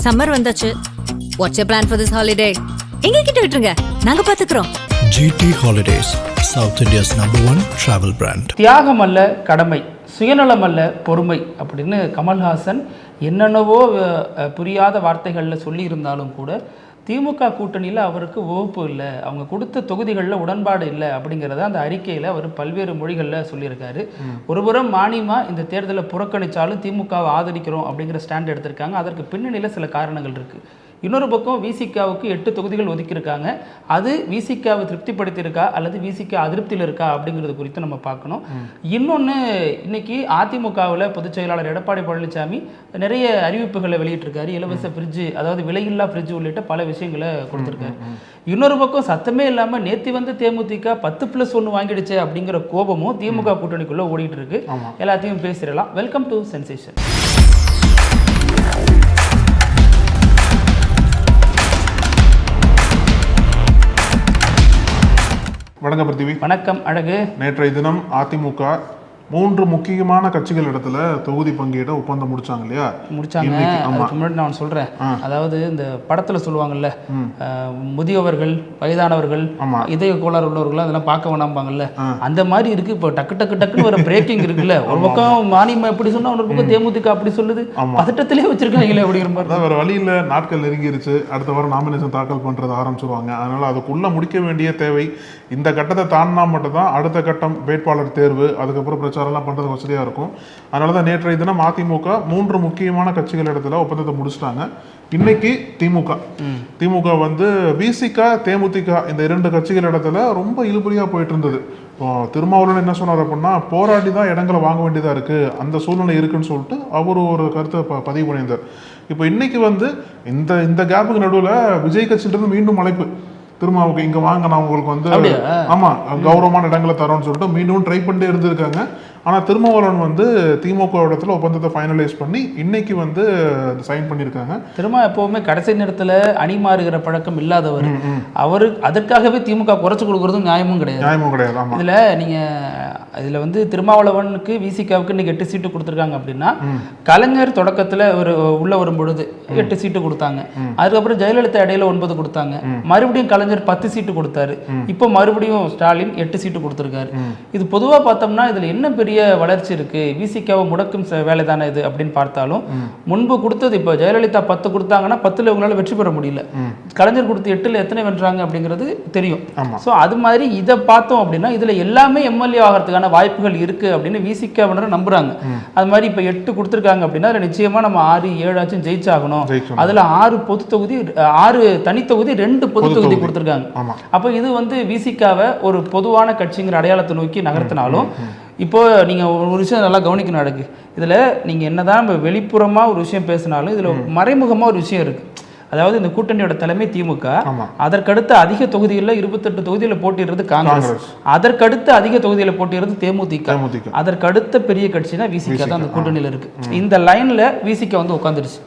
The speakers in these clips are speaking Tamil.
சம்மர் வந்தாச்சு. What's your plan for this holiday? எங்க கிட்ட விட்டுருங்க, நாங்க பாத்துக்கிறோம். GT Holidays, South India's #1 travel brand. தியாகம் அல்ல கடமை, சுயநலம் அல்ல பொறுமை அப்படின்னு கமல்ஹாசன் என்னென்னவோ புரியாத வார்த்தைகளில் சொல்லியிருந்தாலும் கூட திமுக கூட்டணியில் அவருக்கு வகுப்பு இல்லை, அவங்க கொடுத்த தொகுதிகளில் உடன்பாடு இல்லை அப்படிங்கிறத அந்த அறிக்கையில் அவர் பல்வேறு மொழிகளில் சொல்லியிருக்காரு. ஒருபுறம் மானியமா இந்த தேர்தலை புறக்கணித்தாலும் திமுகவை ஆதரிக்கிறோம் அப்படிங்கிற ஸ்டாண்ட் எடுத்திருக்காங்க. அதற்கு பின்னணியில் சில காரணங்கள் இருக்குது. இன்னொரு பக்கம் விசிகாவுக்கு 8 தொகுதிகள் ஒதுக்கியிருக்காங்க. அது விசிகாவை திருப்திப்படுத்தியிருக்கா அல்லது விசிகா அதிருப்தியில் இருக்கா அப்படிங்கிறது குறித்து நம்ம பார்க்கணும். இன்னொன்று, இன்னைக்கு அதிமுகவில் பொதுச் செயலாளர் எடப்பாடி பழனிசாமி நிறைய அறிவிப்புகளை வெளியிட்டிருக்காரு. இலவச ஃப்ரிட்ஜு, அதாவது விலையில்லா ஃப்ரிட்ஜ் உள்ளிட்ட பல விஷயங்களை கொடுத்துருக்காரு. இன்னொரு பக்கம் சத்தமே இல்லாமல் நேற்று வந்து தேமுதிக 10+1 வாங்கிடுச்சு அப்படிங்கிற கோபமும் திமுக கூட்டணிக்குள்ளே ஓடிட்டு இருக்கு. எல்லாத்தையும் பேசிடலாம். Welcome to sensation. வணக்கம் பிருத்திவி. வணக்கம் அழகு. நேற்றைய தினம் அதிமுக 3 முக்கியமான கட்சிகள் இடத்துல தொகுதி பங்கீட ஒப்பந்தம் முடிச்சாங்க இல்லையா? முடிச்சாங்க. அதுக்கு முன்னாடி நான் சொல்றேன், அதாவது இந்த படத்துல சொல்லுவாங்கல்ல, முதியவர்கள், வயதானவர்கள், இதய கோளாறு உள்ளவர்கள் அதெல்லாம் பார்க்க வேணாம்பாங்கல்ல, அந்த மாதிரி இருக்கு. இப்போ டக்கு டக்கு டக்குன்னு ஒரு பிரேக்கிங் இருக்குல்ல. ஒரு பக்கம் மானியம் எப்படி சொன்னா, ஒரு பக்கம் தேமுதிக அப்படி சொல்லுது. பதட்டத்திலே வச்சிருக்காங்களே அப்படிங்கிற மாதிரி. வேற வழியில் நாட்கள் நெருங்கிருச்சு. அடுத்த வாரம் நாமினேஷன் தாக்கல் பண்றது ஆரம்பிச்சிருவாங்க. அதனால அதுக்குள்ள முடிக்க வேண்டிய தேவை. இந்த கட்டத்தை தாண்டினா மட்டும் தான் அடுத்த கட்டம் வேட்பாளர் தேர்வு, அதுக்கப்புறம் பிரச்சாரம்லாம் பண்ணுறது வசதியாக இருக்கும். அதனால தான் நேற்றைய தினம் அதிமுக 3 முக்கியமான கட்சிகள் இடத்துல ஒப்பந்தத்தை முடிச்சிட்டாங்க. இன்னைக்கு திமுக வந்து விசிகா, தேமுதிக இந்த 2 கட்சிகள் இடத்துல ரொம்ப இழுபறியாக போயிட்டு இருந்தது. இப்போ திருமாவளவன் என்ன சொன்னார் அப்படின்னா, போராடி தான் இடங்களை வாங்க வேண்டியதாக இருக்குது, அந்த சூழ்நிலை இருக்குன்னு சொல்லிட்டு அவர் ஒரு கருத்தை பதிவு பண்ணியிருந்தார். இப்போ இன்னைக்கு வந்து இந்த கேப்புக்கு நடுவில் விஜய் கட்சியிலிருந்து மீண்டும் அழைப்பு, திருமாவுக்கு இங்கே வாங்க, நான் உங்களுக்கு வந்து ஆமாம் கௌரவமான இடங்களை தரோன்னு சொல்லிட்டு மீண்டும் ட்ரை பண்ணிட்டே இருந்திருக்காங்க. ஆனால் திருமாவளவன் வந்து திமுக இடத்துல ஒப்பந்தத்தை ஃபைனலைஸ் பண்ணி இன்னைக்கு வந்து சைன் பண்ணியிருக்காங்க. திரும்ப எப்போவுமே கடைசி நேரத்தில் அணி மாறுகிற பழக்கம் இல்லாதவர். அவர் அதற்காகவே திமுக குறைச்சி கொடுக்குறதும் நியாயமும் கிடையாது. இதில் வந்து திருமாவளவனுக்கு விசிகாவுக்கு இன்னைக்கு 8 சீட்டு கொடுத்துருக்காங்க அப்படின்னா, கலைஞர் தொடக்கத்தில் உள்ள வரும் பொழுது 8 சீட்டு கொடுத்தாங்க. அதுக்கப்புறம் ஜெயலலிதா இடையில 9 கொடுத்தாங்க. மறுபடியும் கலைஞர் 10 சீட்டு கொடுத்தாரு. இப்போ மறுபடியும் ஸ்டாலின் 8 சீட்டு கொடுத்துருக்காரு. இது பொதுவாக பார்த்தோம்னா இதில் என்ன பெரிய வளர்ச்சி இருக்கு, விசிகாவை முடக்கும் வேலை தானே இது அப்படின்னு பார்த்தாலும், முன்பு கொடுத்தது, இப்போ ஜெயலலிதா 10 கொடுத்தாங்கன்னா 10ல் இவங்களால வெற்றி பெற முடியல. கலைஞர் கொடுத்த 8ல் எத்தனை வென்றாங்க அப்படிங்கிறது தெரியும். ஸோ அது மாதிரி இதை பார்த்தோம் அப்படின்னா இதில் எல்லாமே எம்எல்ஏ ஆகிறதுக்கான வாய்ப்புகள் இருக்கு அப்படின்னு விசிகாவினர் நம்புறாங்க. அது மாதிரி இப்போ 8 கொடுத்துருக்காங்க அப்படின்னா அதில் நிச்சயமா நம்ம 6, 7 ஆச்சும் ஜெயிச்சாகணும். அதில் 6 பொது தொகுதி, 6 தனித்தொகுதி, 2 பொது தொகுதி கொடுத்துருக்காங்க. அப்போ இது வந்து விசிகாவை ஒரு பொதுவான கட்சிங்கிற அடையாளத்தை நோக்கி நகர்த்தினாலும், இப்போ நீங்கள் ஒரு விஷயம் நல்லா கவனிக்கணும் அடக்கு. இதில் நீங்கள் என்னதான் நம்ம வெளிப்புறமாக ஒரு விஷயம் பேசினாலும் இதில் மறைமுகமாக ஒரு விஷயம் இருக்குது. அதாவது இந்த கூட்டணியோட தலைமை திமுக, அதற்கடுத்து அதிக தொகுதிகளில் 28 தொகுதியில் போட்டிடுறது காங்கிரஸ், அதற்கடுத்து அதிக தொகுதியில் போட்டிடுறது தேமுதிக, அதற்கடுத்த பெரிய கட்சினா விசிக தான் அந்த கூட்டணியில் இருக்கு. இந்த லைன்ல விசிக வந்து உட்காந்துருச்சு.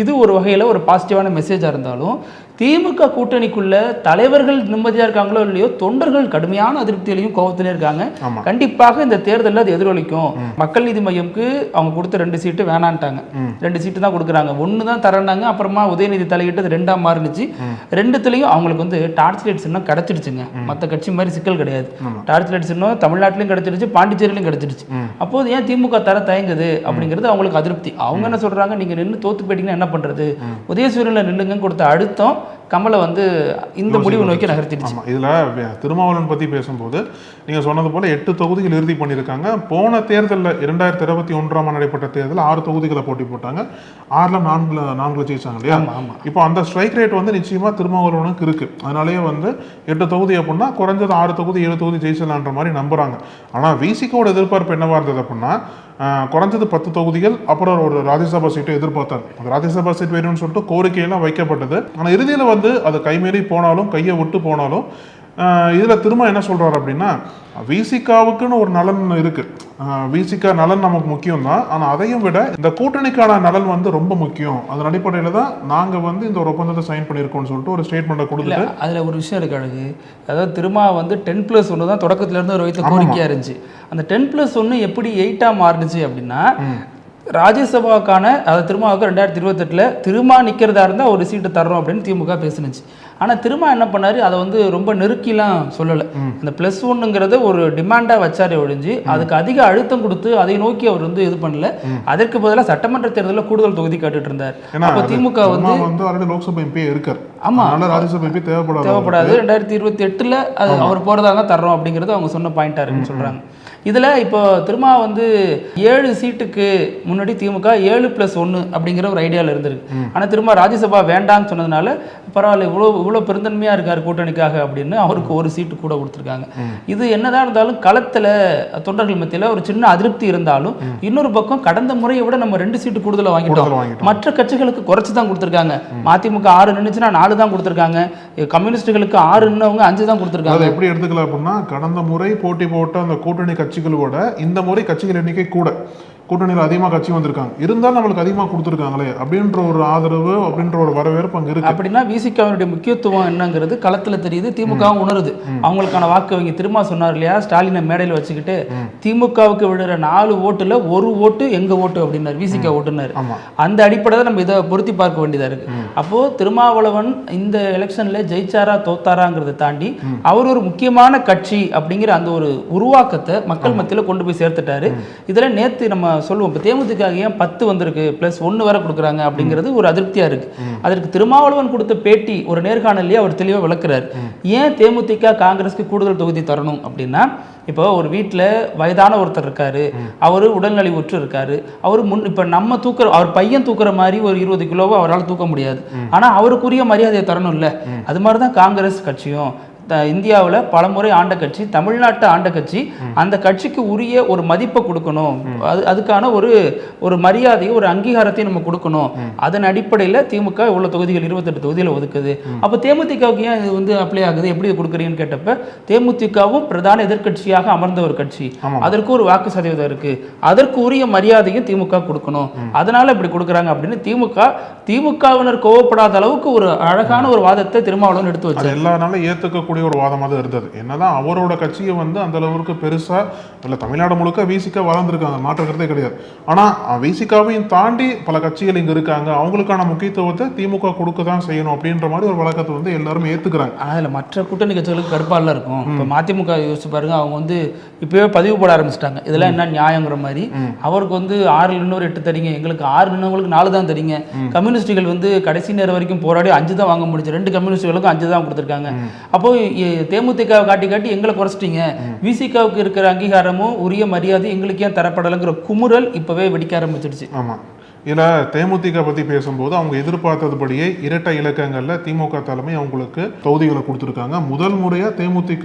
இது ஒரு வகையில் ஒரு பாசிட்டிவான மெசேஜா இருந்தாலும், திமுக கூட்டணிக்குள்ள தலைவர்கள் நிம்மதியா இருக்காங்களோ இல்லையோ, தொண்டர்கள் கடுமையான அதிருப்தியிலையும் கோபத்திலே இருக்காங்க. கண்டிப்பாக இந்த தேர்தலில் அது எதிரொலிக்கும். மக்கள் நீதி மையம்க்கு அவங்க கொடுத்த 2 சீட்டு வேணான்ட்டாங்க. 2 சீட்டு தான் கொடுக்குறாங்க. 1 தான் தரனாங்க. அப்புறமா உதயநிதி தலையிட்டு 2ஆ மாறுனுச்சு. 2த்துலையும் அவங்களுக்கு வந்து டார்ச் லைட் சின்னம் கிடைச்சிடுச்சுங்க. மற்ற கட்சி மாதிரி சிக்கல் கிடையாது. டார்ச் லைட் சின்னம் தமிழ்நாட்டிலையும் கிடைச்சிடுச்சு, பாண்டிச்சேரியிலும் கிடைச்சிடுச்சு. அப்போது ஏன் திமுக தர தயங்குது அப்படிங்கிறது அவங்களுக்கு அதிருப்தி. அவங்க என்ன சொல்றாங்க, நீங்க நின்று தோத்து போயிட்டீங்கன்னா என்ன பண்றது, உதயசூரியனில் நில்லுங்கன்னு கொடுத்த அழுத்தம் கமலை வந்து இந்த முடிவு நோக்கி நகர்த்திடுச்சு. இதில் திருமாவளவன் பற்றி பேசும்போது நீங்கள் சொன்னது போல் 8 தொகுதிகள் இறுதி பண்ணியிருக்காங்க. போன தேர்தலில் 2021 நடைபெற்ற தேர்தலில் 6 தொகுதிகளை போட்டி போட்டாங்க. 6ல் 4 ஜெயிச்சாங்க இல்லையா? இப்போ அந்த ஸ்ட்ரைக் ரேட் வந்து நிச்சயமாக திருமாவளவனுக்கு இருக்குது. அதனாலேயே வந்து 8 தொகுதி அப்படின்னா குறைஞ்சது 6 தொகுதி 7 தொகுதி ஜெயிச்சலான்ற மாதிரி நம்புகிறாங்க. ஆனால் விசிகோட எதிர்பார்ப்பு என்னவாக இருந்தது அப்படின்னா, குறைஞ்சது 10 தொகுதிகள், அப்புறம் ஒரு ராஜ்யசபா சீட்டை எதிர்பார்த்தாங்க. அந்த ராஜ்யசபா சீட் வேணும்னு சொல்லிட்டு கோரிக்கையெல்லாம் வைக்கப்பட்டது. ஆனால் இறுதியில் வந்து அது கைமீறி போனாலும், கையை விட்டு போனாலும், இதில் திரும்ப என்ன சொல்கிறார் அப்படின்னா, விசிகாவுக்குன்னு ஒரு நலன் இருக்குது. விசிகா நலன் நமக்கு முக்கியம் தான். ஆனால் அதையும் விட இந்த கூட்டணிக்கான நலன் வந்து ரொம்ப முக்கியம். அதன் அடிப்படையில் தான் நாங்கள் வந்து இந்த ஒரு ஒப்பந்தத்தை சைன் பண்ணியிருக்கோம்னு சொல்லிட்டு ஒரு ஸ்டேட்மெண்ட்டை கொடுத்துட்டு, அதில் ஒரு விஷயம் இருக்கு அழகு. அதாவது திரும்ப வந்து 10+1 தான் தொடக்கத்திலேருந்து ஒரு வைத்த கோரிக்கையாக இருந்துச்சு. அந்த 10+1 எப்படி 8ஆக மாறுனுச்சு அப்படின்னா, ராஜ்யசபாவுக்கான அதாவது திருமாவுக்கு 2028 திருமா நிற்கிறதா இருந்தால் ஒரு சீட்டு தர்றோம் அப்படின்னு திமுக பேசுனுச்சு. ஆனால் திருமா என்ன பண்ணார், அதை வந்து ரொம்ப நெருக்கிலாம் சொல்லலை. அந்த +1ங்கிறத ஒரு டிமாண்டாக வச்சாரே ஒழிஞ்சு அதுக்கு அதிக அழுத்தம் கொடுத்து அதை நோக்கி அவர் வந்து இது பண்ணல. அதற்கு பதிலாக சட்டமன்ற தேர்தலில் கூடுதல் தொகுதி கேட்டுட்டு இருந்தார். அப்போ திமுக வந்து லோக்சபா எம்பி இருக்கார். ஆமாம், ராஜ்யசபா எம்பி தேவைப்படாது. 2028 அவர் போகிறதாக தர்றோம் அப்படிங்கிறது அவங்க சொன்ன பாயிண்டாக இருக்குன்னு சொல்கிறாங்க. இதில் இப்போ திருமா வந்து 7 சீட்டுக்கு முன்னாடி திமுக 7+1 அப்படிங்கிற ஒரு ஐடியாவில் இருந்திருக்கு. ஆனால் திரும்ப ராஜ்யசபா வேண்டாம்னு சொன்னதுனால பரவாயில்ல, இவ்வளோ பெருந்தன்மையாக இருக்கார் கூட்டணிக்காக அப்படின்னு அவருக்கு ஒரு சீட்டு கூட கொடுத்துருக்காங்க. இது என்னதான் இருந்தாலும் களத்தில் தொண்டர்கள் மத்தியில் ஒரு சின்ன அதிருப்தி இருந்தாலும் இன்னொரு பக்கம் கடந்த முறையை விட நம்ம 2 சீட்டு கூடுதலாக வாங்கிட்டோம். மற்ற கட்சிகளுக்கு குறைச்சி தான் கொடுத்துருக்காங்க. மதிமுக 6 நின்றுச்சுன்னா 4 தான் கொடுத்துருக்காங்க. கம்யூனிஸ்டுகளுக்கு 6 நின்னவங்க 5 தான் கொடுத்துருக்காங்க. எப்படி எடுத்துக்கலாம் அப்படின்னா, கடந்த முறை போட்டி போட்ட அந்த கூட்டணி கட்சிகளோட இந்த முறை கட்சிகள் எண்ணிக்கை கூட, கூட்டணியில் அதிகமாக கட்சி வந்திருக்காங்க, இருந்தாலும் நம்மளுக்கு அதிகமாக கொடுத்துருக்காங்களே அப்படின்ற ஒரு ஆதரவு, அப்படின்ற ஒரு வரவேற்பு அங்கே இருக்கு. அப்படின்னா விசிகாவினுடைய முக்கியத்துவம் என்னங்கிறது களத்தில் தெரியுது, திமுகவும் உணருது. அவங்களுக்கான வாக்கு வங்கி திரும்ப சொன்னார் இல்லையா, ஸ்டாலினை மேடையில் வச்சுக்கிட்டு திமுகவுக்கு விழுற 4 ஓட்டுல 1 ஓட்டு எங்க ஓட்டு அப்படின்னாரு, விசிகா ஓட்டுனாரு. அந்த அடிப்படையில் நம்ம இதை பொருத்தி பார்க்க வேண்டியதா இருக்கு. அப்போ திருமாவளவன் இந்த எலெக்ஷன்ல ஜெயிச்சாரா தோத்தாராங்கிறத தாண்டி அவர் ஒரு முக்கியமான கட்சி அப்படிங்கிற அந்த ஒரு உருவாக்கத்தை மக்கள் மத்தியில் கொண்டு போய் சேர்த்துட்டாரு. இதுல நேற்று நம்ம சொல்லுவோம், இப்போ தேமுதிக ஏன் 10 வந்திருக்கு +1 வரை கொடுக்குறாங்க அப்படிங்கிறது ஒரு அதிருப்தியா இருக்கு. அதற்கு திருமாவளவன் கொடுத்த பேட்டி ஒரு நேர்காணலையே அவர் தெளிவாக விளக்குறாரு. ஏன் தேமுதிக காங்கிரஸ்க்கு கூடுதல் தொகுதி தரணும் அப்படின்னா, இப்போ ஒரு வீட்டில் வயதான ஒருத்தர் இருக்காரு, அவர் உடல்நலிவுற்று இருக்காரு, அவர் இப்போ நம்ம அவர் பையன் தூக்குற மாதிரி ஒரு 20 கிலோவை அவரால் தூக்க முடியாது. ஆனால் அவருக்குரிய மரியாதையை தரணும் இல்லை. அது மாதிரி தான் காங்கிரஸ் கட்சியும் இந்தியாவில் பலமுறை ஆண்ட கட்சி, தமிழ்நாட்டை ஆண்ட கட்சி, அந்த கட்சிக்கு உரிய ஒரு மதிப்பை கொடுக்கணும், அதுக்கான ஒரு மரியாதையை ஒரு அங்கீகாரத்தையும் நம்ம கொடுக்கணும். அதன் அடிப்படையில் திமுக இவ்வளோ தொகுதிகள் 28 தொகுதியில் ஒதுக்குது. அப்போ தேமுதிகவுக்கு ஏன் இது வந்து அப்ளை ஆகுது, எப்படி கொடுக்குறீங்கன்னு கேட்டப்ப தேமுதிகவும் பிரதான எதிர்கட்சியாக அமர்ந்த ஒரு கட்சி, அதற்கு ஒரு வாக்கு சதவீதம் இருக்கு, அதற்கு உரிய மரியாதையும் திமுக கொடுக்கணும், அதனால இப்படி கொடுக்குறாங்க அப்படின்னு திமுகவினர் கோவப்படாத அளவுக்கு ஒரு அழகான ஒரு வாதத்தை திருமாவளவன் எடுத்து வச்சார். எல்லாரும் ஏற்றுக்க ஒரு வாதமாக இருந்தது. என்னதான் அவரோட கட்சியை வந்து அந்த அளவுக்கு பெருசா இல்ல, தமிழ்நாடு முழுக்க விசிகா வளர்ந்துருக்காங்க, மாற்றுக்கிறதே கிடையாது. ஆனா விசிகாவையும் தாண்டி பல கட்சிகள் இங்க இருக்காங்க, அவங்களுக்கான முக்கியத்துவத்தை திமுக கொடுக்க தான் செய்யணும் அப்படின்ற மாதிரி ஒரு வழக்கத்தை வந்து எல்லாருமே ஏத்துக்கிறாங்க. அதில் மற்ற கூட்டணி கட்சிகளுக்கு கடுப்பால இருக்கும். இப்போ மதிமுக யோசிச்சு பாருங்க, அவங்க வந்து இப்பவே பதிவு போட ஆரம்பிச்சிட்டாங்க, இதெல்லாம் என்ன நியாயங்கிற மாதிரி. அவருக்கு வந்து 6 இன்னொரு 8 தரீங்க, எங்களுக்கு 6 நின்னவங்களுக்கு 4 தான் தரீங்க. கம்யூனிஸ்டுகள் வந்து கடைசி நேரம் வரைக்கும் போராடி 5 தான் வாங்க முடிஞ்சு, 2 கம்யூனிஸ்டுகளுக்கும் 5 தான் கொடுத்துருக்காங்க. அப்போ தேமுதிக காட்டி எங்களை குறைச்சிட்டீங்க, விசிகாவுக்கு இருக்கிற அங்கீகாரமும் உரிய மரியாதை எங்களுக்கு ஏன் தரப்படலைங்கிற குமுறல் இப்பவே வெடிக்க ஆரம்பிச்சிடுச்சு. ஆமா, இதில் தேமுதிக பற்றி பேசும்போது அவங்க எதிர்பார்த்ததுபடியே இரட்டை இலக்கங்களில் திமுக தலைமை அவங்களுக்கு தொகுதிகளை கொடுத்துருக்காங்க. முதல் முறையாக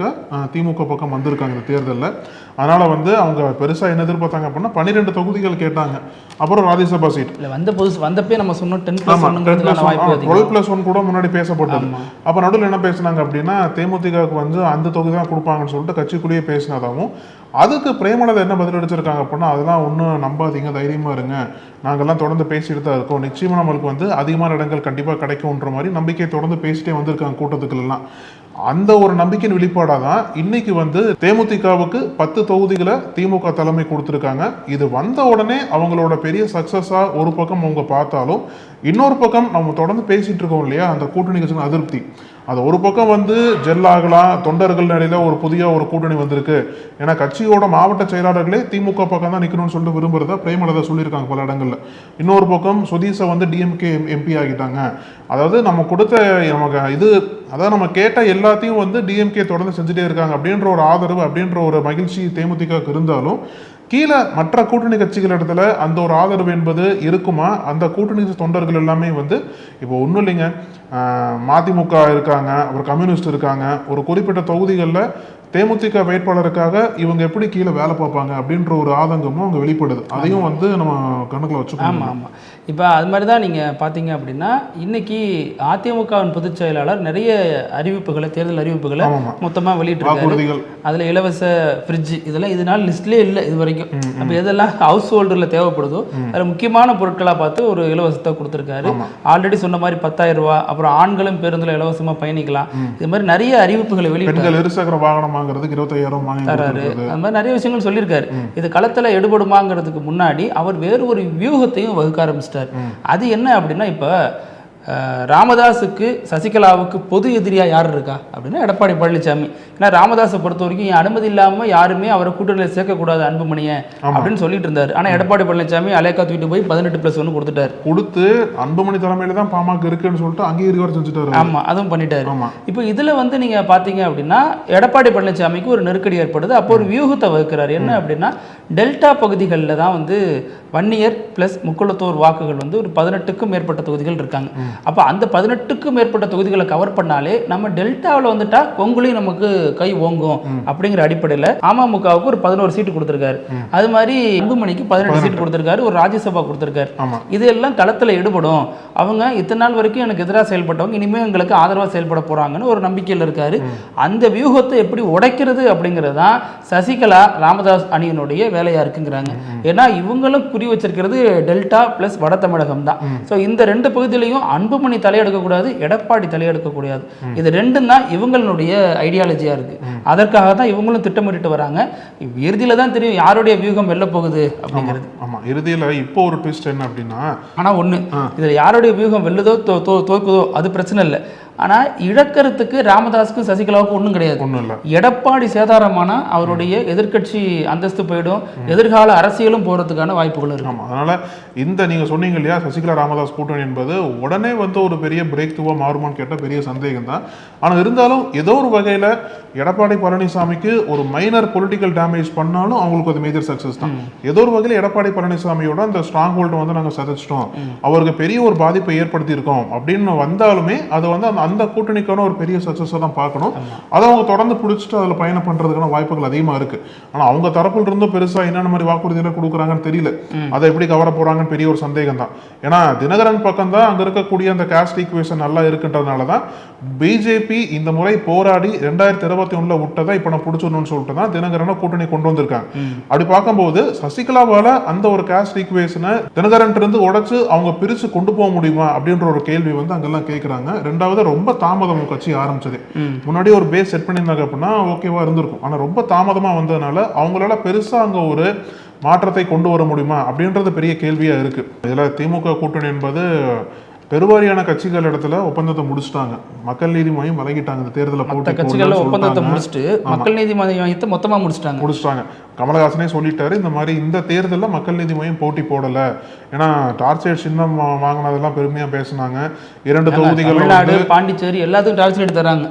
திமுக பக்கம் வந்திருக்காங்க இந்த தேர்தலில். அதனால் வந்து அவங்க பெருசாக என்ன எதிர்பார்த்தாங்க அப்படின்னா 12 தொகுதிகள் கேட்டாங்க. அப்புறம் ராஜ்யசபா சீட் வந்தப்பே நம்ம சொன்னோம் 12+1 கூட முன்னாடி பேசப்பட்டது. அப்போ நடுவில் என்ன பேசினாங்க அப்படின்னா, தேமுதிகவுக்கு வந்து அந்த தொகுதி தான் கொடுப்பாங்கன்னு சொல்லிட்டு கட்சிக்குள்ளேயே பேசினதாகவும், அதுக்கு பிரேமலதா என்ன பதில் அடிச்சிருக்காங்க அப்படின்னா, அதெல்லாம் ஒன்றும் நம்பாதீங்க, தைரியமாக இருங்க, நாங்கள்லாம் தொடர்ந்து பேசிட்டு தான் இருக்கோம், நிச்சயமாக நம்மளுக்கு வந்து அதிகமான இடங்கள் கண்டிப்பாக கிடைக்கும்ன்ற மாதிரி நம்பிக்கையை தொடர்ந்து பேசிட்டே வந்திருக்காங்க கூட்டத்துக்குலாம். அந்த ஒரு நம்பிக்கையின் வெளிப்பாடாக தான் இன்னைக்கு வந்து தேமுதிகவுக்கு 10 தொகுதிகளை திமுக தலைமை கொடுத்துருக்காங்க. இது வந்த உடனே அவங்களோட பெரிய சக்சஸாக ஒரு பக்கம் அவங்க பார்த்தாலும், இன்னொரு பக்கம் நம்ம தொடர்ந்து பேசிட்டு இருக்கோம் இல்லையா, அந்த கூட்டணி கட்சியின் அதிருப்தி. அது ஒரு பக்கம் வந்து ஜெல் ஆகலாம், தொண்டர்கள் நிலையில ஒரு புதிய ஒரு கூட்டணி வந்திருக்கு, ஏன்னா கட்சியோட மாவட்ட செயலாளர்களே திமுக பக்கம் தான் நிற்கணும்னு சொல்லிட்டு விரும்புறதா பிரேமலதா சொல்லியிருக்காங்க பல இடங்கள்ல. இன்னொரு பக்கம் சுதீஷை வந்து டிஎம்கே எம்பி ஆகிட்டாங்க. அதாவது நம்ம கொடுத்த அதாவது நம்ம கேட்ட எல்லாத்தையும் வந்து டிஎம்கே தொடர்ந்து செஞ்சுட்டே இருக்காங்க அப்படின்ற ஒரு ஆதரவு, அப்படின்ற ஒரு மகிழ்ச்சி தேமுதிகவுக்கு இருந்தாலும், கீழே மற்ற கூட்டணி கட்சிகள் இடத்துல அந்த ஒரு ஆதரவு என்பது இருக்குமா? அந்த கூட்டணி தொண்டர்கள் எல்லாமே வந்து இப்போ ஒன்றும் இல்லைங்க, மதிமுக இருக்காங்க, அப்புறம் கம்யூனிஸ்ட் இருக்காங்க, ஒரு குறிப்பிட்ட தொகுதிகளில் தேமுதிக வேட்பாளருக்காக இவங்க எப்படி கீழே வேலை பார்ப்பாங்க அப்படின்ற ஒரு ஆதங்கமும் அவங்க வெளிப்படுது. அதையும் வந்து நம்ம கணக்கில் வச்சுக்கணும். ஆமாம், இப்போ அது மாதிரி தான் நீங்கள் பார்த்தீங்க அப்படின்னா, இன்னைக்கு அதிமுகவின் பொதுச் செயலாளர் நிறைய அறிவிப்புகளை, தேர்தல் அறிவிப்புகளை மொத்தமாக வெளியிட்டிருக்காரு. அதில் இலவச ஃப்ரிட்ஜ் இதெல்லாம் இதனால் லிஸ்ட்லேயே இல்லை இது வரைக்கும். அப்போ எதெல்லாம் ஹவுஸ் ஹோல்டரில் தேவைப்படுதோ அதில் முக்கியமான பொருட்களாக பார்த்து ஒரு இலவசத்தை கொடுத்துருக்காரு. ஆல்ரெடி சொன்ன மாதிரி 10,000 ரூபாய், அப்புறம் ஆண்களும் பேருந்தில் இலவசமாக பயணிக்கலாம், இது மாதிரி நிறைய அறிவிப்புகளை வெளியிட்டாரு. இருசக்கர வாகனம் வாங்குறதுக்கு 25,000 தராரு. அது மாதிரி நிறைய விஷயங்கள் சொல்லியிருக்காரு. இது களத்தில் எடுபடுமாங்கிறதுக்கு முன்னாடி அவர் வேறு ஒரு வியூகத்தையும் வகுக்க ஆரம்பிச்சிட்டார். அது என்ன அப்படின்னா, இப்போ ராமதாஸுக்கு சசிகலாவுக்கு பொது எதிரியாக யார் இருக்கா அப்படின்னா எடப்பாடி பழனிசாமி. ஏன்னா ராமதாஸை பொறுத்த வரைக்கும் என் அனுமதி இல்லாமல் யாருமே அவரை கூட்டணியில் சேர்க்கக்கூடாது அன்புமணியை அப்படின்னு சொல்லிட்டு இருந்தார். ஆனால் எடப்பாடி பழனிசாமி அலேக்கா தூக்கிட்டு போய் 18+1 கொடுத்துட்டார். கொடுத்து அன்புமணி தலைமையில தான் பாமக இருக்குன்னு சொல்லிட்டு அங்கீகரிக்க செஞ்சுட்டாரு. ஆமாம், அதுவும் பண்ணிட்டாரு. இப்போ இதில் வந்து நீங்கள் பார்த்தீங்க அப்படின்னா எடப்பாடி பழனிசாமிக்கு ஒரு நெருக்கடி ஏற்படுது. அப்போ ஒரு வியூகத்தை வகுக்கிறார். என்ன அப்படின்னா, டெல்டா பகுதிகளில் தான் வந்து வன்னியர் ப்ளஸ் முக்குளத்தோர் வாக்குகள் வந்து ஒரு 18க்கும் மேற்பட்ட தொகுதிகள் இருக்காங்க. அப்போ அந்த 18க்கும் மேற்பட்ட தொகுதிகளை கவர் பண்ணாலே நம்ம டெல்டாவில் வந்துட்டா கொங்குலையும் நமக்கு கை ஓங்கும் அப்படிங்கிற அடிப்படையில் அமமுகவுக்கு ஒரு 11 சீட்டு கொடுத்துருக்காரு. அது மாதிரி அன்புமணிக்கு 18 சீட்டு கொடுத்துருக்காரு, ஒரு ராஜ்யசபா கொடுத்துருக்காரு. இதெல்லாம் களத்தில் ஈடுபடும். அவங்க இத்தனை நாள் வரைக்கும் எனக்கு எதிராக செயல்பட்டவங்க இனிமேல் எங்களுக்கு ஆதரவாக செயல்பட போகிறாங்கன்னு ஒரு நம்பிக்கையில் இருக்காரு. அந்த வியூகத்தை எப்படி உடைக்கிறது அப்படிங்கிறது தான் சசிகலா ராமதாஸ் அணியினுடைய வேலையாக இருக்குங்கிறாங்க. ஏன்னா இவங்களும் குறி வச்சிருக்கிறது டெல்டா ப்ளஸ் வட தமிழகம் தான். ஸோ இந்த 2 பகுதியிலையும் அன்புமணி தலையெடுக்கக்கூடாது, எடப்பாடி தலையெடுக்கக்கூடாது. இது ரெண்டும் தான் இவங்களுடைய ஐடியாலஜியாக இருக்கு. அதற்காக தான் இவங்களும் திட்டமிட்டு வராங்க. இறுதியில் தான் தெரியும் யாருடைய வியூகம் வெல்ல போகுது அப்படிங்கிறது. ஆமாம், இறுதியில் இப்போ ஒரு ட்விஸ்ட் என்ன அப்படின்னா, ஆனால் ஒன்று, இதில் யாருடைய வியூகம் வெல்லுதோ தோக்குதோ அது பிரச்சனை இல்லை. ஆனால் இழக்கிறதுக்கு ராமதாஸுக்கும் சசிகலாவுக்கும் ஒன்றும் கிடையாது. ஒன்றும் இல்லை. எடப்பாடி சேதாரமான அவருடைய எதிர்கட்சி அந்தஸ்து போயிடும், எதிர்கால அரசியலும் போகிறதுக்கான வாய்ப்புகள் இருக்கு. ஆமாம், அதனால் இந்த நீங்கள் சொன்னீங்க இல்லையா சசிகலா ராமதாஸ் கூட்டணி என்பது உடனே வந்து ஒரு பெரிய பிரேக் த்ரூவாக மாறுமான்னு கேட்டால் பெரிய சந்தேகம் தான். ஆனால் இருந்தாலும் ஏதோ ஒரு வகையில் எடப்பாடி பழனிசாமிக்கு ஒரு மைனர் பொலிட்டிக்கல் டேமேஜ் பண்ணாலும் அவங்களுக்கு அது மேஜர் சக்ஸஸ் தான். ஏதோ ஒரு வகையில் எடப்பாடி பழனிசாமியோட அந்த ஸ்ட்ராங் ஹோல்டை வந்து நாங்கள் சதைச்சிட்டோம், அவருக்கு பெரிய ஒரு பாதிப்பை ஏற்படுத்தி இருக்கோம் அப்படின்னு வந்தாலுமே அது வந்து அந்த கூட்டணிக்கான ஒரு பெரிய சக்ஸஸாக தான் பார்க்கணும். அதை அவங்க தொடர்ந்து பிடிச்சிட்டு அதில் பயணம் பண்ணுறதுக்கான வாய்ப்புகள் அதிகமாக இருக்குது. ஆனால் அவங்க தரப்புல இருந்தும் பெருசாக என்னென்ன மாதிரி வாக்குறுதிகளை கொடுக்குறாங்கன்னு தெரியல. அதை எப்படி கவர போகிறாங்கன்னு பெரிய ஒரு சந்தேகம் தான். ஏன்னா தினகரன் பக்கம் தான் அங்கே இருக்கக்கூடிய அந்த காஸ்ட் ஈக்குவேஷன் நல்லா இருக்குன்றதுனால தான் பிஜேபி இந்த முறை போராடி 2021 விட்டதை இப்போ நான் பிடிச்சிடணும்னு சொல்லிட்டு தான் தினகரனை கூட்டணி கொண்டு வந்திருக்காங்க. அப்படி பார்க்கும்போது சசிகலாவால் அந்த ஒரு காஸ்ட் ஈக்குவேஷனை தினகரன் இருந்து உடைச்சு அவங்க பிரித்து கொண்டு போக முடியுமா அப்படின்ற ஒரு கேள்வி வந்து அங்கெல்லாம் கேட்குறாங்க. ரெண்டாவது ரொம்ப தாமதம் கட்சி ஆரம்பிச்சது. முன்னாடி ஒரு பேஸ் செட் பண்ணியிருந்தாங்க அப்படின்னா ஓகேவா இருந்திருக்கும். ஆனால் ரொம்ப தாமதமாக வந்ததுனால அவங்களால பெருசாக அங்கே ஒரு மாற்றத்தை கொண்டு வர முடியுமா அப்படின்றது பெரிய கேள்வியாக இருக்குது. இதில் திமுக கூட்டணி என்பது பெருவாரியான கட்சிகள் இடத்துல ஒப்பந்தத்தை முடிச்சுட்டாங்க. மக்கள் நீதி மையம் விலகிட்டாங்க. இந்த தேர்தலில் போட்டு கட்சிகள் ஒப்பந்தத்தை முடிச்சுட்டு மக்கள் நீதி மையத்தை மொத்தமாக முடிச்சிட்டாங்க. கமலஹாசனே சொல்லிட்டாரு, இந்த மாதிரி இந்த தேர்தலில் மக்கள் நீதி மையம் போட்டி போடலை. ஏன்னா டார்ச்சர் சின்னம் வாங்கினதெல்லாம் பெருமையாக பேசினாங்க. 2 தொகுதிகள் தமிழ்நாடு பாண்டிச்சேரி எல்லாத்துக்கும் டார்ச்சர் எடுத்து தராங்க.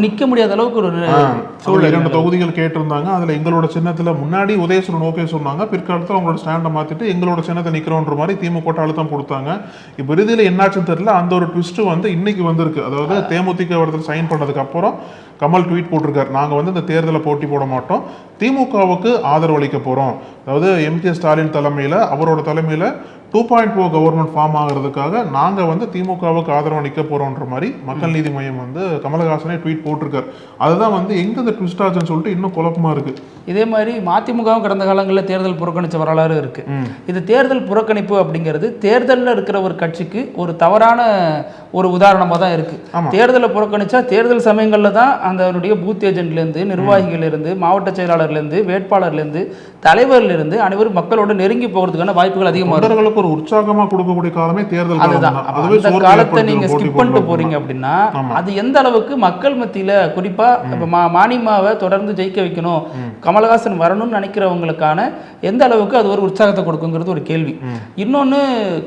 நிற்க முடியாத அளவுக்கு ஒரு 2 தொகுதிகள் கேட்டிருந்தாங்க. அதில் எங்களோட சின்னத்தில் முன்னாடி உதயசூரன் ஓகே சொன்னாங்க, பிற்காலத்தில் அவங்களோட ஸ்டாண்டை மாற்றிட்டு எங்களோட சின்னத்தை நிற்கிறோன்ற மாதிரி திமுக அழுத்தம் கொடுத்தாங்க. இப்போ இறுதியில் என்னாச்சுன்னு தெரியல. அந்த ஒரு ட்விஸ்ட் வந்து இன்னைக்கு வந்திருக்கு. அதாவது தேமுதிக இடத்துல சைன் பண்ணதுக்கு அப்புறம் கமல் ட்வீட் போட்டிருக்காரு, நாங்கள் வந்து இந்த தேர்தலை போட்டி போட மாட்டோம், திமுகவுக்கு ஆதரவு அளிக்க போகிறோம். அதாவது எம்.கே. ஸ்டாலின் தலைமையில் அவரோட தலைமையில் 2.0 கவர்மெண்ட் ஃபார்ம் ஆகிறதுக்காக நாங்கள் வந்து திமுகவுக்கு ஆதரவு நிற்க போகிறோன்ற மாதிரி மக்கள் நீதி மையம் வந்து கமலஹாசனே ட்வீட் போட்டிருக்காரு. அதுதான் வந்து எங்கே இந்த ட்விஸ்ட் ஆச்சுன்னு சொல்லிட்டு இன்னும் குழப்பமாக இருக்குது. இதே மாதிரி மதிமுகவும் கடந்த காலங்களில் தேர்தல் புறக்கணித்த வரலாறு இருக்குது. இது தேர்தல் புறக்கணிப்பு அப்படிங்கிறது தேர்தலில் இருக்கிற ஒரு கட்சிக்கு ஒரு தவறான ஒரு உதாரணமாக தான் இருக்குது. தேர்தலை புறக்கணிச்சா தேர்தல் சமயங்களில் தான் அதனுடைய பூத் ஏஜென்ட்லேருந்து நிர்வாகிகளிலிருந்து மாவட்ட செயலாளர்லேருந்து வேட்பாளர்லேருந்து தலைவர்லேருந்து அனைவரும் மக்களோட நெருங்கி போகிறதுக்கான வாய்ப்புகள் அதிகமாக ஒரு உற்சாகமா கொடுக்கக்கூடிய காலமே தேர்தல். அந்த காலத்தை நீங்க ஸ்கிப் பண்ணிட்டு போறீங்க அப்படின்னா அது எந்த அளவுக்கு மக்கள் மத்தியில குறிப்பா மானிமாவை தொடர்ந்து ஜெயிக்க வைக்கணும், கமலஹாசன் வரணும்னு நினைக்கிறவங்களுக்கான எந்த அளவுக்கு அது ஒரு உற்சாகத்தை கொடுக்குங்கிறது ஒரு கேள்வி. இன்னொன்னு,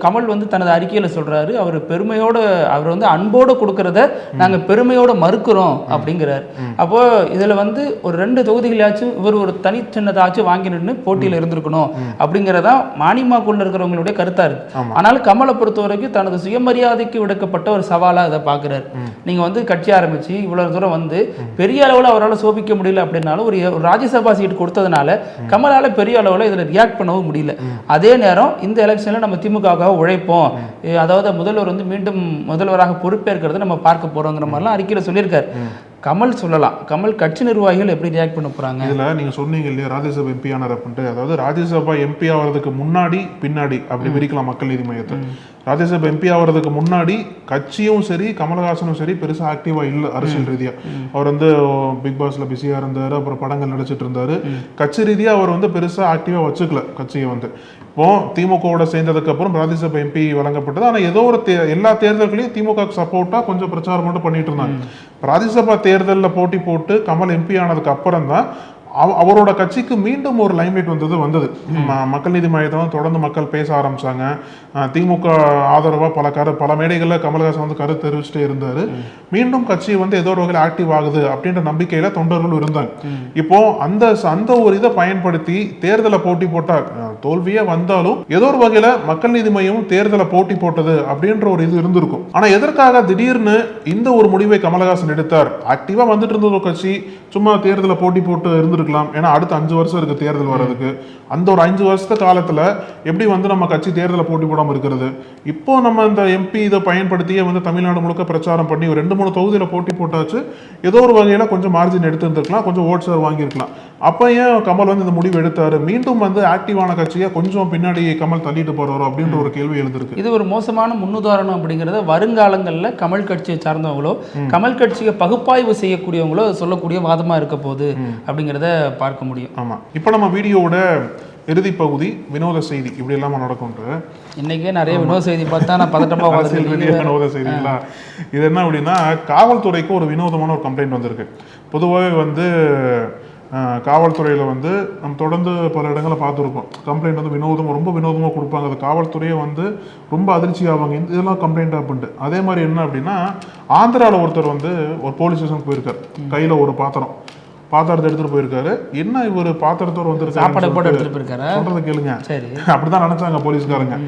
கமல் வந்து தனது அறிக்கையில சொல்றாரு, அவர் பெருமையோட அவர் வந்து அன்போடு கொடுக்கறத நாங்க பெருமையோட மறுக்கிறோம் அப்படிங்கிறார். அப்போ இதுல வந்து ஒரு 2 தொகுதிகளாச்சும் இவர் ஒரு தனி சின்னதாச்சும் வாங்கி நின்று போட்டியில இருந்திருக்கணும் அப்படிங்கிறதா மானிமாக்குள்ள இருக்கிறவங்களுடைய கருத்தா இருக்கு. ஆனால் கமலை பொறுத்த வரைக்கும் தனது சுயமரியாதைக்கு விடுக்கப்பட்ட ஒரு சவாலா இதை பாக்குறாரு. நீங்க வந்து கட்சி ஆரம்பிச்சு இவ்வளவு தூரம் வந்து பெரிய அளவில் அவரால் சோபிக்க முடியல அப்படின்னாலும் ஒரு ராஜ்யசபா சீட் கொடுத்ததுனால கமலால பெரிய அளவில் இதில் ரியாக்ட் பண்ணவும் முடியல. அதே நேரம் இந்த எலெக்ஷன்ல நம்ம திமுகவுக்காக உழைப்போம், அதாவது முதல்வர் வந்து மீண்டும் முதல்வராக பொறுப்பேற்கிறது நம்ம பார்க்க போறோங்கிற மாதிரிலாம் அறிக்கையில் சொல்லியிருக்காரு. கமல் சொல்லலாம், கமல் கட்சி நிர்வாகிகள் எப்படி ரியாக்ட் பண்ண போறாங்க? இதுல நீங்க சொன்னீங்க இல்லையா ராஜ்யசபா எம்பி ஆனார் அப்படின்ட்டு, அதாவது ராஜ்யசபா எம்பி ஆகிறதுக்கு முன்னாடி பின்னாடி அப்படி பிரிக்கலாம் மக்கள் நீதி மையத்தை. ராஜ்யசபா எம்பி ஆகிறதுக்கு முன்னாடி கட்சியும் சரி கமலஹாசனும் சரி பெருசா ஆக்டிவா இல்லை அரசியல் ரீதியா. அவர் வந்து பிக் பாஸ்ல பிஸியா இருந்தாரு, அப்புறம் படங்கள் நடிச்சிட்டு இருந்தாரு. கட்சி ரீதியா அவர் வந்து பெருசா ஆக்டிவா வச்சுக்கல கட்சியை வந்து. இப்போ திமுகவோட சேர்ந்ததுக்கு அப்புறம் ராஜ்யசபா எம்பி வழங்கப்பட்டது. ஆனா ஏதோ ஒரு எல்லா தேர்தல்களையும் திமுக சப்போர்ட்டா கொஞ்சம் பிரச்சாரம் மட்டும் பண்ணிட்டு இருந்தாங்க. ராஜ்யசபா தேர்தலில் போட்டி போட்டு கமல் எம்பி ஆனதுக்கு அப்புறம் தான் அவரோட கட்சிக்கு மீண்டும் ஒரு லைம்லைட் வந்தது. மக்கள் நீதி மையத்தை தொடர்ந்து மக்கள் பேச ஆரம்பிச்சாங்க. திமுக ஆதரவா பல மேடைகளில் கமலஹாசன் வந்து கருத்து தெரிவிச்சுட்டே இருந்தாரு. மீண்டும் கட்சி வந்து ஏதோ ஒரு வகையில் ஆக்டிவ் ஆகுது அப்படின்ற நம்பிக்கையில தொண்டர்கள் இருந்தாங்க. இப்போ அந்த ஒரு இதை பயன்படுத்தி தேர்தலை போட்டி போட்டா தோல்வியே வந்தாலும் ஏதோ ஒரு வகையில மக்கள் நீதி மையமும் தேர்தலை போட்டி போட்டது அப்படின்ற ஒரு இது இருந்திருக்கும். ஆனா எதற்காக திடீர்னு இந்த ஒரு முடிவை கமலஹாசன் எடுத்தார்? ஆக்டிவா வந்துட்டு இருந்த ஒரு கட்சி சும்மா தேர்தலை போட்டி போட்டு இருந்திருக்கலாம். ஏன்னா அடுத்த 5 வருஷம் இருக்கு தேர்தல் வர்றதுக்கு. அந்த ஒரு 5 வருஷத்து காலத்துல எப்படி வந்து நம்ம கட்சி தேர்தலை போட்டி போடாம இருக்கிறது? இப்போ நம்ம இந்த எம்பி இதை பயன்படுத்தியே வந்து தமிழ்நாடு முழுக்க பிரச்சாரம் பண்ணி ஒரு 2-3 தொகுதியில போட்டி போட்டாச்சு. ஏதோ ஒரு வகையில கொஞ்சம் மார்ஜின் எடுத்து இருந்திருக்கலாம், கொஞ்சம் ஓட் ஷேர் வாங்கியிருக்கலாம். அப்ப ஏன் கமல் வந்து இந்த முடிவு எடுத்தாரு? மீண்டும் வந்து ஆக்டிவான கட்சியை கொஞ்சம் பின்னாடி கமல் தள்ளிட்டு போறாரோ அப்படின்ற ஒரு கேள்வி எழுந்திருக்கு. இது ஒரு மோசமான முன்னுதாரணம் அப்படிங்கறத வருங்காலங்களில் கமல் கட்சியை சார்ந்தவங்களோ கமல் கட்சியை பகுப்பாய்வு செய்யக்கூடியவங்களோ சொல்லக்கூடிய வாதமா இருக்க போகுது அப்படிங்கிறத பார்க்க முடியும். ஆமா, இப்போ நம்ம வீடியோவோட இறுதி பகுதி வினோத செய்தி இப்படி இல்லாம நடக்கும். இன்னைக்கே நிறைய வினோத செய்தி பார்த்தா நான் பதட்டமா வினோத செய்திங்களா? இது என்ன அப்படின்னா, காவல்துறைக்கு ஒரு வினோதமான ஒரு கம்ப்ளைண்ட் வந்திருக்கு. பொதுவாகவே வந்து காவல்துறையில் வந்து நம்ம தொடர்ந்து பல இடங்களை பார்த்துருக்கோம். கம்ப்ளைண்ட் வந்து ரொம்ப வினோதமாக கொடுப்பாங்க. அது காவல்துறையை வந்து ரொம்ப அதிர்ச்சி ஆவாங்க, இதெல்லாம் கம்ப்ளைண்ட் அப்படின்ட்டு. அதே மாதிரி என்ன அப்படின்னா, ஆந்திராவில் ஒருத்தர் வந்து ஒரு போலீஸ் ஸ்டேஷனுக்கு போயிருக்காரு. கையில் ஒரு பாத்திரத்தை எடுத்துட்டு போயிருக்காரு. என்ன இவர் பாத்திரத்தோடு வந்துருக்காரு சொல்றதை கேளுங்க. அப்படிதான் நினைச்சாங்க போலீஸ்காரங்க.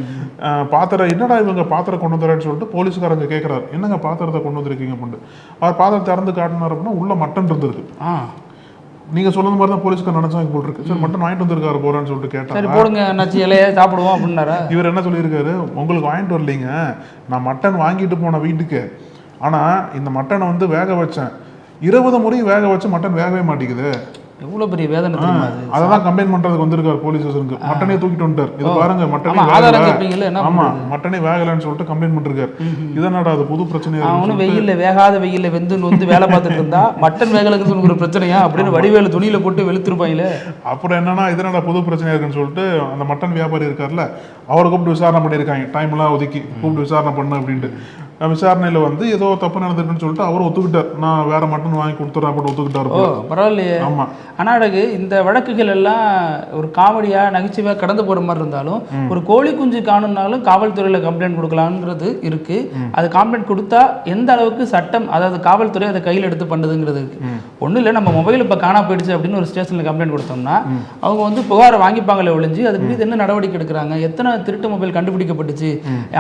பாத்திரம் என்னடா இவங்க பாத்திரம் கொண்டு வந்துறேன்னு சொல்லிட்டு போலீஸ்காரங்க கேட்கிறாரு, என்னங்க பாத்திரத்தை கொண்டு வந்திருக்கீங்க அப்படின்னு. அவர் பாத்திரத்தை திறந்து காட்டினார் அப்படின்னா உள்ள மட்டன் இருந்திருக்கு. நீங்க சொன்னது மாதிரி தான் போலீஸ்கார நினைச்சாங்க போல் இருக்கு. சரி மட்டன் வாங்கிட்டு வந்திருக்காரு போறான்னு சொல்லிட்டு கேட்டாங்க. போடுங்க இலையே சாப்பிடுவோம் அப்படின்னாரு. இவர் என்ன சொல்லியிருக்காரு, உங்களுக்கு வாங்கிட்டு வரலீங்க, நான் மட்டன் வாங்கிட்டு போன வீட்டுக்கு. ஆனா இந்த மட்டனை வந்து வேக வச்சேன், 20 முறை வேக வச்சு மட்டன் வேகவே மாட்டேங்குது. எவ்வளவு பெரிய வேதனை. அததான் கம்ப்ளைண்ட் பண்றதுக்கு வந்திருக்காரு போலீஸ் ஸ்டேஷனுக்கு. மட்டனே தூக்கிட்டு வந்துட்டார். இது பாருங்க மட்டனே வேகலன்னு சொல்லிட்டு கம்ப்ளைண்ட் பண்ணிருக்காரு. இதனடா அது புது பிரச்சனையா? அவனு வேகாத வெயில்ல வந்து வேலை பார்த்துட்டு இருந்தா மட்டன் வேகலுக்கு ஒரு பிரச்சனையா அப்படின்னு வடிவேலு துணியில போட்டு வெளுத்திருப்பாங்களே. அப்புறம் என்னன்னா இதனடா புது பிரச்சனையா இருக்குன்னு சொல்லிட்டு அந்த மட்டன் வியாபாரி இருக்காருல்ல, அவரை கூப்பிட்டு விசாரணை பண்ணியிருக்காங்க. டைம் எல்லாம் ஒதுக்கி கூப்பிட்டு விசாரணை பண்ண அப்படின்ட்டு. விசாரணையில வந்து ஏதோ தப்பு நடந்திருக்குன்னு சொல்லிட்டு அவர் ஒத்துக்கிட்டார். நான் வேற மட்டன் வாங்கி கொடுத்துறேன் அப்படின்னு ஒத்துக்கிட்டாரு. பரவாயில்லையே. ஆமா. ஆனா எனக்கு இந்த வழக்குகள் எல்லாம் ஒரு காமெடியா நகைச்சுவையா கடந்து போற மாதிரி இருந்தாலும் ஒரு கோழி குஞ்சு காணும்னாலும் காவல்துறையில கம்ப்ளைண்ட் கொடுக்கலாம்ங்கிறது இருக்கு. அது கம்ப்ளைண்ட் கொடுத்தா எந்த அளவுக்கு சட்டம், அதாவது காவல்துறை அதை கையில் எடுத்து பண்ணுதுங்கிறது இருக்கு. ஒன்றும் இல்லை, நம்ம மொபைல் இப்போ காணா போயிடுச்சு அப்படின்னு ஒரு ஸ்டேஷனில் கம்ப்ளைண்ட் கொடுத்தோம்னா அவங்க வந்து புகாரை வாங்கிப்பாங்களே ஒழிஞ்சு அதுக்கு மீது என்ன நடவடிக்கை எடுக்கிறாங்க, எத்தனை திருட்டு மொபைல் கண்டுபிடிக்கப்பட்டுச்சு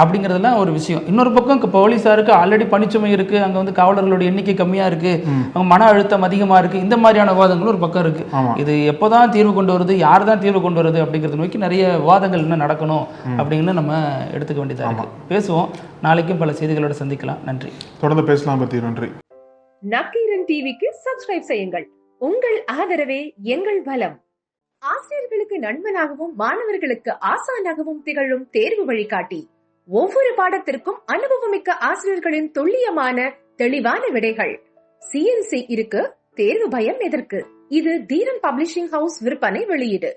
அப்படிங்கிறதுலாம் ஒரு விஷயம். இன்னொரு பக்கம் போலீஸாருக்கு ஆல்ரெடி பணிச்சுமை இருக்கு, அங்கே வந்து காவலர்களோட எண்ணிக்கை கம்மியாக இருக்கு, அவங்க மன அழுத்தம் அதிகமாக இருக்கு, இந்த மாதிரியான விவாதங்களும் ஒரு பக்கம் இருக்கு. இது எப்போதான் தீர்வு கொண்டு வருது, யார் தான் தீர்வு கொண்டு வருது அப்படிங்கிறத நோக்கி நிறைய விவாதங்கள் என்ன நடக்கணும் அப்படின்னு நம்ம எடுத்துக்க வேண்டியதாக இருக்கு. பேசுவோம், நாளைக்கும் பல செய்திகளோட சந்திக்கலாம். நன்றி. தொடர்ந்து பேசலாம். பத்தி நன்றி. நக்கீரன் டிவிக்கு சப்ஸ்கிரைப் செய்யுங்கள். உங்கள் ஆதரவே எங்கள் பலம். ஆசிரியர்களுக்கு நண்பனாகவும் மாணவர்களுக்கு ஆசானாகவும் திகழும் தேர்வு வழிகாட்டி. ஒவ்வொரு பாடத்திற்கும் அனுபவமிக்க ஆசிரியர்களின் துல்லியமான தெளிவான விடைகள். CNC இருக்கு, தேர்வு பயம் எதற்கு? இது தீரன் பப்ளிஷிங் ஹவுஸ் விற்பனை வெளியீடு.